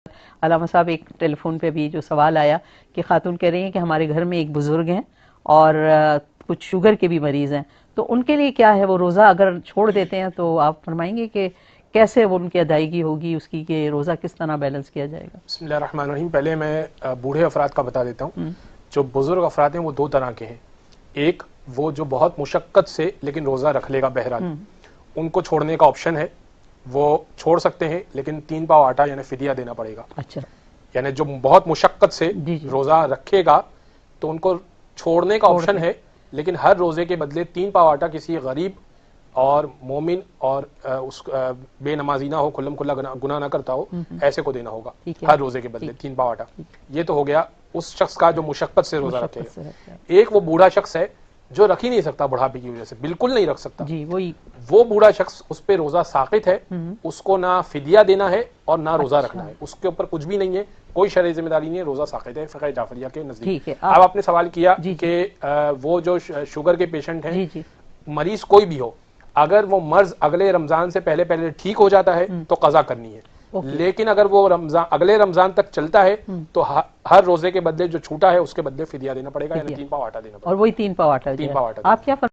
अलामा साहब, एक टेलीफोन पे भी जो सवाल आया कि खातून कह रही हैं कि हमारे घर में एक बुजुर्ग हैं और कुछ शुगर के भी मरीज हैं, तो उनके लिए क्या है, वो रोज़ा अगर छोड़ देते हैं तो आप फरमाएंगे कि कैसे वो उनकी अदायगी होगी उसकी, कि रोज़ा किस तरह बैलेंस किया जाएगा? बिस्मिल्लाहिर्रहमानिर्रहीम। पहले मैं बूढ़े अफराद का बता देता हूँ। हम्म। जो बुजुर्ग अफराद हैं वो दो तरह के हैं। एक वो जो बहुत मुशक्क़त से लेकिन रोज़ा रख लेगा बहरहाल, उनको छोड़ने का ऑप्शन है, वो छोड़ सकते हैं, लेकिन 3 पाव आटा यानी फिदिया देना पड़ेगा। अच्छा। यानी जो बहुत मुशक्क़त से जी जी। रोज़ा रखेगा तो उनको छोड़ने का ऑप्शन छोड़ते है, लेकिन हर रोज़े के बदले 3 पाव आटा किसी गरीब और मोमिन और उस बेनमाजी ना हो, खुल्लम खुल्ला गुनाह ना करता हो, ऐसे को देना होगा हर रोजे के बदले 3 पाव आटा। ये तो हो गया उस शख्स का जो मुशक्कत से रोजा रखेगा। एक वो बूढ़ा शख्स है जो रख ही नहीं सकता, बुढ़ापे की वजह से बिल्कुल नहीं रख सकता जी, वो बूढ़ा शख्स, उस पे रोजा साकित है, उसको ना फिदिया देना है और ना रोजा रखना है, उसके ऊपर कुछ भी नहीं है, कोई शरई जिम्मेदारी नहीं है, रोजा साकित है फ़िक़्ह जाफरिया के नजदीक। अब आपने सवाल किया कि वो जो शुगर के पेशेंट हैं, मरीज कोई भी हो, अगर वो मर्ज अगले रमजान से पहले पहले ठीक हो जाता है तो कज़ा करनी है। लेकिन अगर वो अगले रमजान तक चलता है तो हर रोजे के बदले जो छूटा है उसके बदले फिदिया देना पड़ेगा, यानी 3 पाव आटा देना पड़ेगा। और वही 3 पाव आटा, 3 पाव आटा। आप क्या